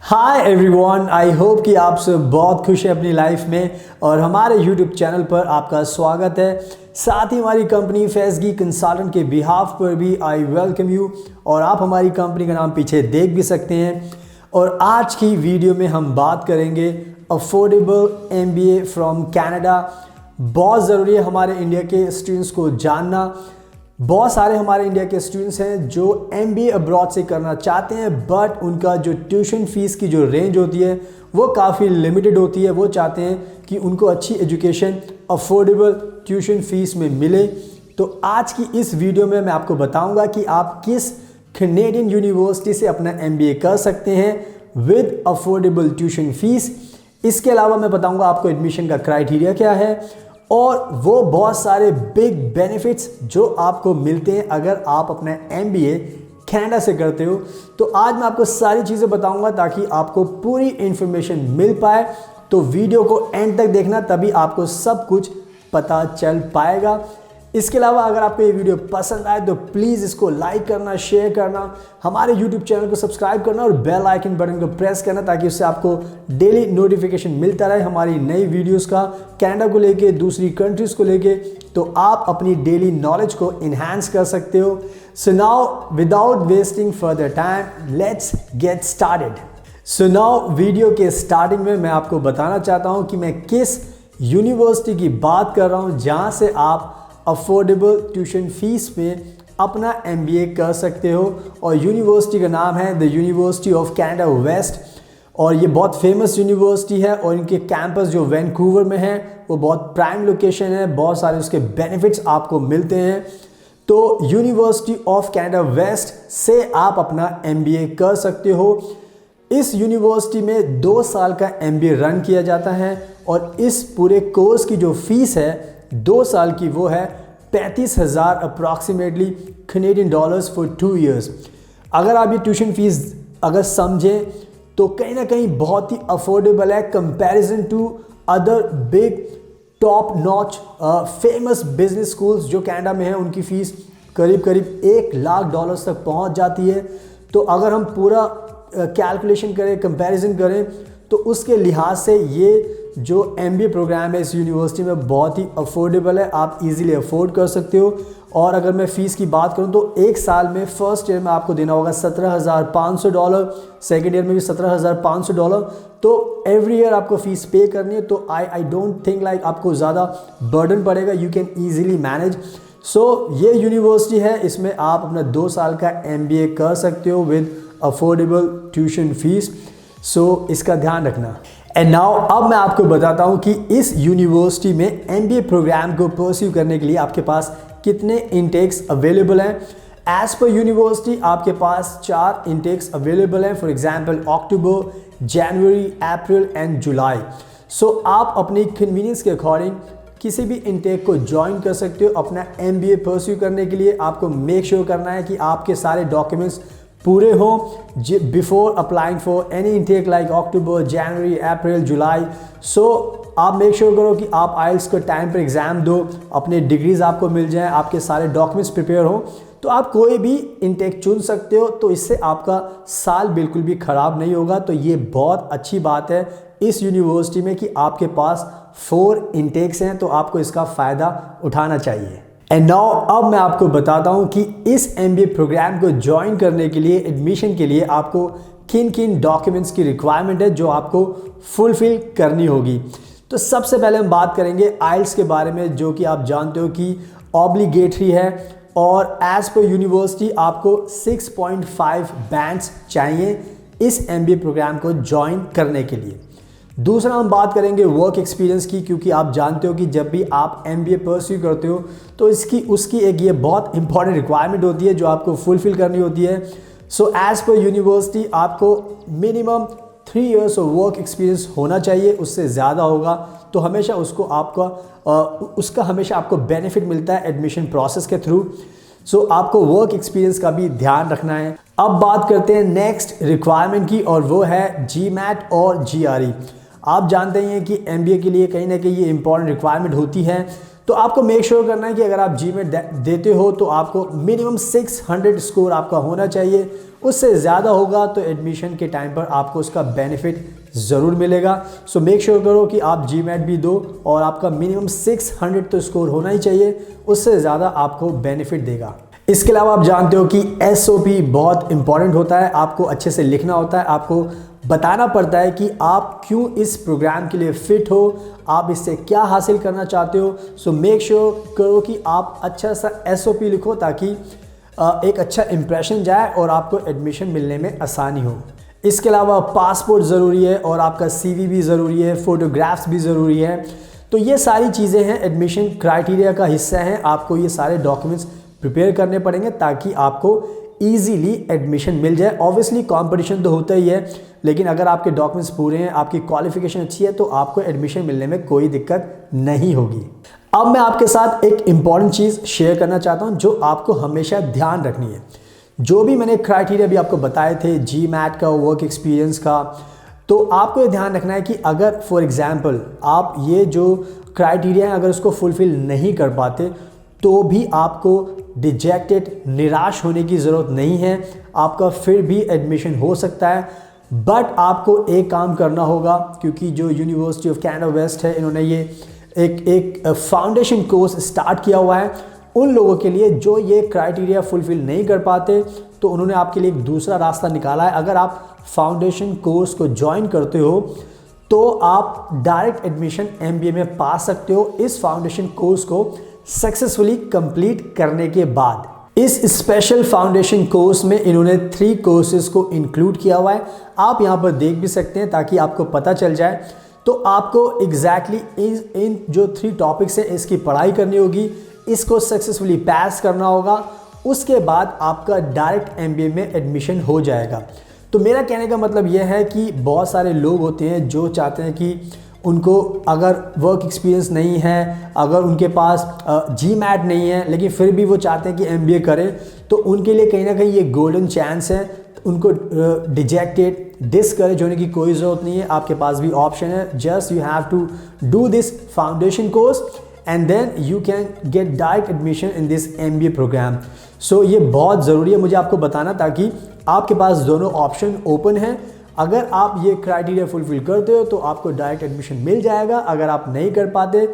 Hi everyone, I hope कि आप सब बहुत खुश हैं अपनी लाइफ में और हमारे यूट्यूब चैनल पर आपका स्वागत है। साथ ही हमारी कंपनी फैज़गी कंसल्टेंट के बिहाफ पर भी आई वेलकम यू और आप हमारी कंपनी का नाम पीछे देख भी सकते हैं। और आज की वीडियो में हम बात करेंगे अफोर्डेबल MBA फ्रॉम कनाडा। बहुत ज़रूरी है हमारे इंडिया के स्टूडेंट्स को जानना। बहुत सारे हमारे इंडिया के स्टूडेंट्स हैं जो MBA अब्रॉड से करना चाहते हैं, बट उनका जो ट्यूशन फ़ीस की जो रेंज होती है वो काफ़ी लिमिटेड होती है। वो चाहते हैं कि उनको अच्छी एजुकेशन अफोर्डेबल ट्यूशन फ़ीस में मिले। तो आज की इस वीडियो में मैं आपको बताऊंगा कि आप किस कैनेडियन यूनिवर्सिटी से अपना MBA कर सकते हैं विद अफोर्डेबल ट्यूशन फ़ीस। इसके अलावा मैं बताऊंगा आपको एडमिशन का क्राइटेरिया क्या है और वो बहुत सारे बिग बेनिफिट्स जो आपको मिलते हैं अगर आप अपना MBA कनाडा से करते हो। तो आज मैं आपको सारी चीज़ें बताऊंगा ताकि आपको पूरी इन्फॉर्मेशन मिल पाए। तो वीडियो को एंड तक देखना, तभी आपको सब कुछ पता चल पाएगा। इसके अलावा अगर आपको ये वीडियो पसंद आए तो प्लीज़ इसको लाइक करना, शेयर करना, हमारे यूट्यूब चैनल को सब्सक्राइब करना और बेल आइकन बटन को प्रेस करना ताकि उससे आपको डेली नोटिफिकेशन मिलता रहे हमारी नई वीडियोस का, कनाडा को लेके, दूसरी कंट्रीज़ को लेके। तो आप अपनी डेली नॉलेज को इन्हांस कर सकते हो। So now without wasting further time let's get started. So now video के स्टार्टिंग में मैं आपको बताना चाहता हूँ कि मैं किस यूनिवर्सिटी की बात कर रहा हूँ जहाँ से आप अफोर्डेबल ट्यूशन फीस में अपना MBA कर सकते हो। और यूनिवर्सिटी का नाम है the university of Canada west और ये बहुत फेमस यूनिवर्सिटी है और इनके कैंपस जो वैंकूवर में है वो बहुत प्राइम लोकेशन है। बहुत सारे उसके बेनिफिट्स आपको मिलते हैं। तो यूनिवर्सिटी ऑफ कनाडा वेस्ट से आप अपना MBA कर सकते हो। इस यूनिवर्सिटी में 2 साल का MBA रन किया जाता है और इस पूरे कोर्स की जो फीस है 2 साल की वो है 35,000 approximately Canadian dollars for 2 years. अगर आप ये ट्यूशन फीस अगर समझें तो कहीं ना कहीं बहुत ही अफोर्डेबल है comparison to other big top notch famous business schools जो कनाडा में हैं। उनकी फ़ीस करीब करीब $1 लाख तक पहुंच जाती है। तो अगर हम पूरा कैलकुलेशन करें, कंपैरिजन करें तो उसके लिहाज से ये जो MBA प्रोग्राम है इस यूनिवर्सिटी में बहुत ही अफोर्डेबल है, आप इजीली अफोर्ड कर सकते हो। और अगर मैं फ़ीस की बात करूं तो 1 साल में फर्स्ट ईयर में आपको देना होगा $17,500, सेकेंड ईयर में भी $17,500। तो एवरी ईयर आपको फ़ीस पे करनी है। तो आई डोंट थिंक लाइक आपको ज़्यादा बर्डन पड़ेगा, यू कैन ईजिली मैनेज। सो ये यूनिवर्सिटी है, इसमें आप अपना 2 साल का MBA कर सकते हो विद अफोर्डेबल ट्यूशन फीस। सो इसका ध्यान रखना। एंड नाउ अब मैं आपको बताता हूँ कि इस यूनिवर्सिटी में MBA प्रोग्राम को परस्यू करने के लिए आपके पास कितने इनटेक्स अवेलेबल हैं। एज पर यूनिवर्सिटी आपके पास 4 इनटेक्स अवेलेबल हैं। For example October, January, April and July. So आप अपनी कन्वीनियंस के अकॉर्डिंग किसी भी इनटेक को ज्वाइन कर सकते हो। अपना MBA परस्यू करने के लिए आपको मेक श्योर करना है कि आपके सारे डॉक्यूमेंट्स पूरे हों before applying for any intake like October, January, April, July. So आप मेक श्योर करो कि आप IELTS को टाइम पर एग्ज़ाम दो, अपने डिग्रीज आपको मिल जाएं, आपके सारे डॉक्यूमेंट्स प्रिपेयर हों। तो आप कोई भी इनटेक चुन सकते हो, तो इससे आपका साल बिल्कुल भी ख़राब नहीं होगा। तो ये बहुत अच्छी बात है इस यूनिवर्सिटी में कि आपके पास 4 इनटेक्स हैं, तो आपको इसका फ़ायदा उठाना चाहिए। एंड नाउ अब मैं आपको बताता हूँ कि इस MBA प्रोग्राम को ज्वाइन करने के लिए, एडमिशन के लिए आपको किन किन डॉक्यूमेंट्स की रिक्वायरमेंट है जो आपको फुलफिल करनी होगी। तो सबसे पहले हम बात करेंगे IELTS के बारे में, जो कि आप जानते हो कि ऑब्लिगेटरी है और एज पर यूनिवर्सिटी आपको 6.5 बैंड्स चाहिए इस MBA प्रोग्राम को ज्वाइन करने के लिए। दूसरा हम बात करेंगे वर्क एक्सपीरियंस की, क्योंकि आप जानते हो कि जब भी आप MBA परस्यू करते हो तो उसकी एक ये बहुत इंपॉर्टेंट रिक्वायरमेंट होती है जो आपको फुलफिल करनी होती है। सो एज पर यूनिवर्सिटी आपको minimum 3 years of work experience होना चाहिए। उससे ज़्यादा होगा तो हमेशा उसका हमेशा आपको बेनिफिट मिलता है एडमिशन प्रोसेस के थ्रू। सो आपको वर्क एक्सपीरियंस का भी ध्यान रखना है। अब बात करते हैं नेक्स्ट रिक्वायरमेंट की और वो है GMAT और GRE। आप जानते हैं कि MBA के लिए कहीं ना कहीं ये इंपॉर्टेंट रिक्वायरमेंट होती है। तो आपको मेक श्योर करना है कि अगर आप GMAT देते हो तो आपको मिनिमम 600 स्कोर आपका होना चाहिए। उससे ज़्यादा होगा तो एडमिशन के टाइम पर आपको उसका बेनिफिट ज़रूर मिलेगा। सो मेक श्योर करो कि आप GMAT भी दो और आपका मिनिमम 600 तो स्कोर होना ही चाहिए, उससे ज़्यादा आपको बेनिफिट देगा। इसके अलावा आप जानते हो कि SOP बहुत इंपॉर्टेंट होता है, आपको अच्छे से लिखना होता है, आपको बताना पड़ता है कि आप क्यों इस प्रोग्राम के लिए फ़िट हो, आप इससे क्या हासिल करना चाहते हो। सो मेक श्योर करो कि आप अच्छा सा SOP लिखो ताकि एक अच्छा इंप्रेशन जाए और आपको एडमिशन मिलने में आसानी हो। इसके अलावा पासपोर्ट ज़रूरी है और आपका CV भी ज़रूरी है, फ़ोटोग्राफ्स भी ज़रूरी है। तो ये सारी चीज़ें हैं, एडमिशन क्राइटेरिया का हिस्सा हैं। आपको ये सारे डॉक्यूमेंट्स प्रिपेयर करने पड़ेंगे ताकि आपको ईजीली एडमिशन मिल जाए। ऑब्वियसली कंपटीशन तो होता ही है, लेकिन अगर आपके डॉक्यूमेंट्स पूरे हैं, आपकी क्वालिफिकेशन अच्छी है, तो आपको एडमिशन मिलने में कोई दिक्कत नहीं होगी। अब मैं आपके साथ एक इम्पॉर्टेंट चीज़ शेयर करना चाहता हूं जो आपको हमेशा ध्यान रखनी है। जो भी मैंने क्राइटेरिया भी आपको बताए थे, GMAT का, वर्क एक्सपीरियंस का, तो आपको ये ध्यान रखना है कि अगर फॉर एग्जांपल आप ये जो क्राइटेरिया है अगर उसको फुलफ़िल नहीं कर पाते तो भी आपको डिजेक्टेड, निराश होने की ज़रूरत नहीं है। आपका फिर भी एडमिशन हो सकता है, बट आपको एक काम करना होगा, क्योंकि जो यूनिवर्सिटी ऑफ कैनेडा वेस्ट है, इन्होंने ये एक फाउंडेशन कोर्स स्टार्ट किया हुआ है उन लोगों के लिए जो ये क्राइटेरिया फुलफ़िल नहीं कर पाते। तो उन्होंने आपके लिए एक दूसरा रास्ता निकाला है। अगर आप फाउंडेशन कोर्स को ज्वाइन करते हो तो आप डायरेक्ट एडमिशन MBA में पा सकते हो इस फाउंडेशन कोर्स को सक्सेसफुली कंप्लीट करने के बाद। इस स्पेशल फाउंडेशन कोर्स में इन्होंने 3 कोर्सेज को इंक्लूड किया हुआ है। आप यहाँ पर देख भी सकते हैं ताकि आपको पता चल जाए। तो आपको एग्जैक्टली इन जो 3 टॉपिक्स हैं इसकी पढ़ाई करनी होगी, इसको सक्सेसफुली पास करना होगा, उसके बाद आपका डायरेक्ट MBA में एडमिशन हो जाएगा। तो मेरा कहने का मतलब यह है कि बहुत सारे लोग होते हैं जो चाहते हैं कि उनको अगर वर्क एक्सपीरियंस नहीं है, अगर उनके पास GMAT नहीं है, लेकिन फिर भी वो चाहते हैं कि MBA करें, तो उनके लिए कहीं ना कहीं ये गोल्डन चांस है। उनको डिजेक्टेड, डिस्करेज होने की कोई ज़रूरत नहीं है। आपके पास भी ऑप्शन है, just you have to do this foundation course and then you can get direct admission in this MBA programme. So ये बहुत ज़रूरी है मुझे आपको बताना, ताकि आपके पास दोनों ऑप्शन ओपन हैं। अगर आप ये क्राइटेरिया फुलफिल करते हो तो आपको डायरेक्ट एडमिशन मिल जाएगा। अगर आप नहीं कर पाते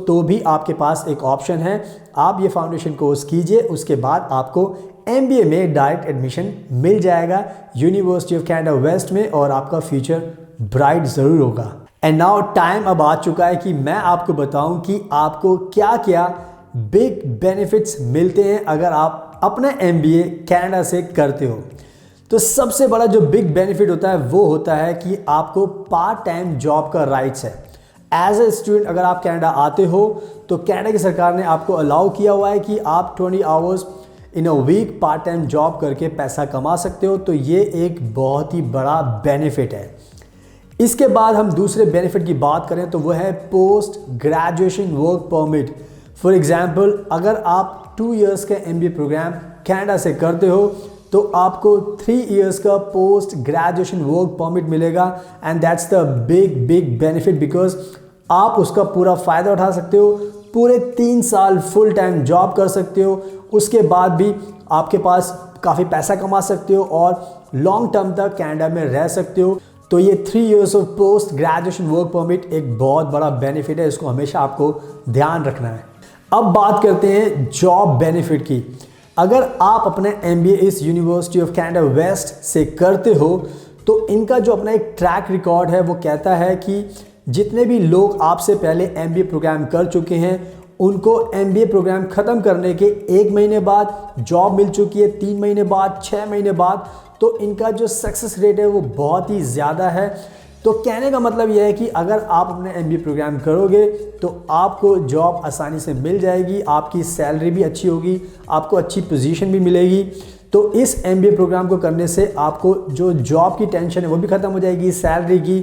तो भी आपके पास एक ऑप्शन है, आप ये फाउंडेशन कोर्स कीजिए, उसके बाद आपको MBA में डायरेक्ट एडमिशन मिल जाएगा यूनिवर्सिटी ऑफ कैनेडा वेस्ट में, और आपका फ्यूचर ब्राइट ज़रूर होगा। एंड नाउ टाइम अब आ चुका है कि मैं आपको बताऊं कि आपको क्या क्या बिग बेनिफिट्स मिलते हैं अगर आप अपना MBA कनाडा से करते हो। तो सबसे बड़ा जो बिग बेनिफिट होता है वो होता है कि आपको पार्ट टाइम जॉब का राइट्स है। एज ए स्टूडेंट अगर आप कनाडा आते हो तो कनाडा की सरकार ने आपको अलाउ किया हुआ है कि आप 20 hours in a week part time job करके पैसा कमा सकते हो। तो ये एक बहुत ही बड़ा बेनिफिट है। इसके बाद हम दूसरे बेनिफिट की बात करें तो वो है post graduation work permit. For example अगर आप 2 इयर्स का MBA प्रोग्राम कनाडा से करते हो तो आपको 3 इयर्स का पोस्ट ग्रेजुएशन वर्क परमिट मिलेगा, and that's the big benefit, because आप उसका पूरा फ़ायदा उठा सकते हो। पूरे 3 साल फुल टाइम जॉब कर सकते हो, उसके बाद भी आपके पास काफ़ी पैसा कमा सकते हो और लॉन्ग टर्म तक कनाडा में रह सकते हो। तो ये 3 years of post graduation work permit एक बहुत बड़ा बेनिफिट है, इसको हमेशा आपको ध्यान रखना है। अब बात करते हैं जॉब बेनिफिट की। अगर आप अपने MBA इस यूनिवर्सिटी ऑफ कैनेडा वेस्ट से करते हो तो इनका जो अपना एक ट्रैक रिकॉर्ड है वो कहता है कि जितने भी लोग आपसे पहले MBA प्रोग्राम कर चुके हैं उनको MBA प्रोग्राम ख़त्म करने के 1 महीने बाद जॉब मिल चुकी है, 3 महीने बाद, 6 महीने बाद। तो इनका जो सक्सेस रेट है वो बहुत ही ज़्यादा है। तो कहने का मतलब यह है कि अगर आप अपने MBA प्रोग्राम करोगे तो आपको जॉब आसानी से मिल जाएगी, आपकी सैलरी भी अच्छी होगी, आपको अच्छी पोजीशन भी मिलेगी। तो इस MBA प्रोग्राम को करने से आपको जो जॉब की टेंशन है वो भी ख़त्म हो जाएगी, सैलरी की।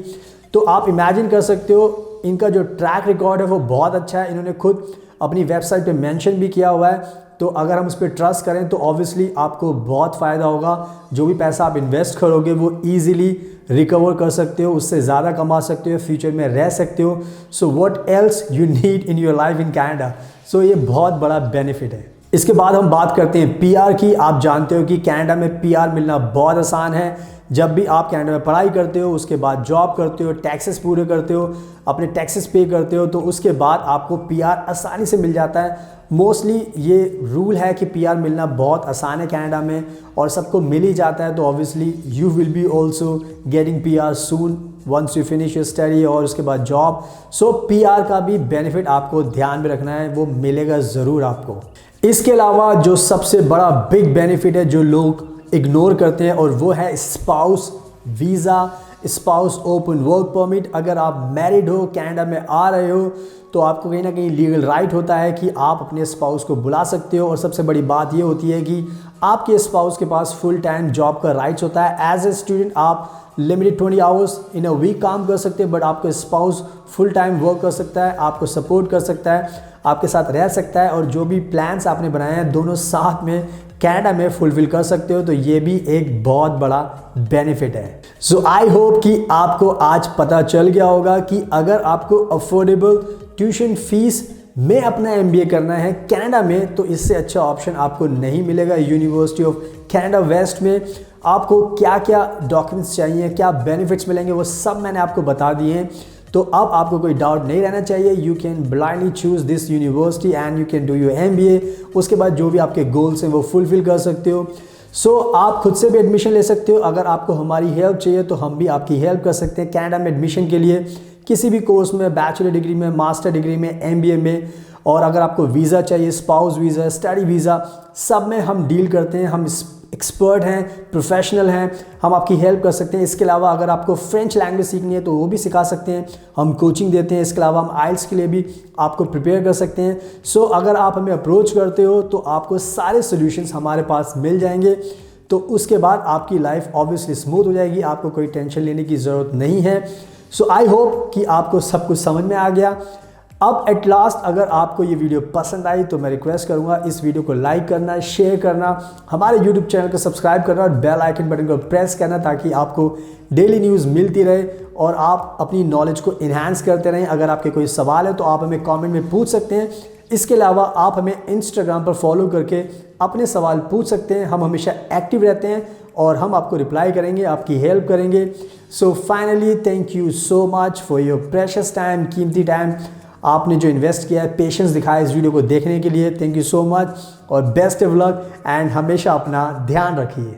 तो आप इमेजिन कर सकते हो इनका जो ट्रैक रिकॉर्ड है वो बहुत अच्छा है। इन्होंने खुद अपनी वेबसाइट पे मेंशन भी किया हुआ है। तो अगर हम उस पर ट्रस्ट करें तो ऑब्वियसली आपको बहुत फ़ायदा होगा। जो भी पैसा आप इन्वेस्ट करोगे वो ईजिली रिकवर कर सकते हो, उससे ज़्यादा कमा सकते हो, फ्यूचर में रह सकते हो। So what else you need in your life in Canada. So ये बहुत बड़ा बेनिफिट है। इसके बाद हम बात करते हैं पीआर की। आप जानते हो कि कनाडा में पीआर मिलना बहुत आसान है। जब भी आप कनाडा में पढ़ाई करते हो, उसके बाद जॉब करते हो, टैक्सेस पूरे करते हो, अपने टैक्सेस पे करते हो, तो उसके बाद आपको पीआर आसानी से मिल जाता है। मोस्टली ये रूल है कि पीआर मिलना बहुत आसान है कनाडा में और सबको मिल ही जाता है। तो obviously you will be also getting PR soon once you finish your study और उसके बाद जॉब। सो पीआर का भी बेनिफिट आपको ध्यान में रखना है, वो मिलेगा ज़रूर आपको। इसके अलावा जो सबसे बड़ा बिग बेनिफिट है जो लोग इग्नोर करते हैं, और वो है spouse visa, spouse open work permit. अगर आप मैरिड हो, कनाडा में आ रहे हो, तो आपको कहीं ना कहीं लीगल राइट होता है कि आप अपने स्पाउस को बुला सकते हो। और सबसे बड़ी बात ये होती है कि आपके स्पाउस के पास फुल टाइम जॉब का राइट्स होता है। एज ए स्टूडेंट आप limited 20 hours in a week काम कर सकते हैं, बट आपका स्पाउस फुल टाइम वर्क कर सकता है, आपको सपोर्ट कर सकता है, आपके साथ रह सकता है, और जो भी प्लान्स आपने बनाए हैं दोनों साथ में कनाडा में फुलफिल कर सकते हो। तो ये भी एक बहुत बड़ा बेनिफिट है। सो आई होप कि आपको आज पता चल गया होगा कि अगर आपको अफोर्डेबल ट्यूशन फीस में अपना एमबीए करना है कनाडा में, तो इससे अच्छा ऑप्शन आपको नहीं मिलेगा। यूनिवर्सिटी ऑफ कनाडा वेस्ट में आपको क्या क्या डॉक्यूमेंट्स चाहिए, क्या बेनिफिट्स मिलेंगे, वो सब मैंने आपको बता दिए हैं। तो अब आपको कोई डाउट नहीं रहना चाहिए। You can blindly choose this university and you can do your MBA. उसके बाद जो भी आपके गोल्स हैं वो फुलफिल कर सकते हो। सो आप खुद से भी एडमिशन ले सकते हो। अगर आपको हमारी हेल्प चाहिए तो हम भी आपकी हेल्प कर सकते हैं कनाडा में एडमिशन के लिए, किसी भी कोर्स में, बैचलर डिग्री में, मास्टर डिग्री में, एमबीए में। और अगर आपको वीज़ा चाहिए, स्पाउस वीज़ा, स्टडी वीज़ा, सब में हम डील करते हैं। हम एक्सपर्ट हैं, प्रोफेशनल हैं, हम आपकी हेल्प कर सकते हैं। इसके अलावा अगर आपको फ्रेंच लैंग्वेज सीखनी है तो वो भी सिखा सकते हैं, हम कोचिंग देते हैं। इसके अलावा हम आइल्स के लिए भी आपको प्रिपेयर कर सकते हैं। सो अगर आप हमें अप्रोच करते हो तो आपको सारे सोल्यूशंस हमारे पास मिल जाएंगे। तो उसके बाद आपकी लाइफ ऑब्वियसली स्मूथ हो जाएगी, आपको कोई टेंशन लेने की ज़रूरत नहीं है। सो आई होप कि आपको सब कुछ समझ में आ गया। अब एट लास्ट अगर आपको ये वीडियो पसंद आई तो मैं रिक्वेस्ट करूंगा इस वीडियो को लाइक करना, शेयर करना, हमारे यूट्यूब चैनल को सब्सक्राइब करना और बेल आइकन बटन को प्रेस करना, ताकि आपको डेली न्यूज़ मिलती रहे और आप अपनी नॉलेज को इन्हांस करते रहें। अगर आपके कोई सवाल है तो आप हमें कमेंट में पूछ सकते हैं। इसके अलावा आप हमें इंस्टाग्राम पर फॉलो करके अपने सवाल पूछ सकते हैं। हम हमेशा एक्टिव रहते हैं और हम आपको रिप्लाई करेंगे, आपकी हेल्प करेंगे। So finally thank you so much for your precious time, कीमती टाइम आपने जो इन्वेस्ट किया है, पेशेंस दिखाया इस वीडियो को देखने के लिए। थैंक यू सो मच और बेस्ट ऑफ लक एंड हमेशा अपना ध्यान रखिए।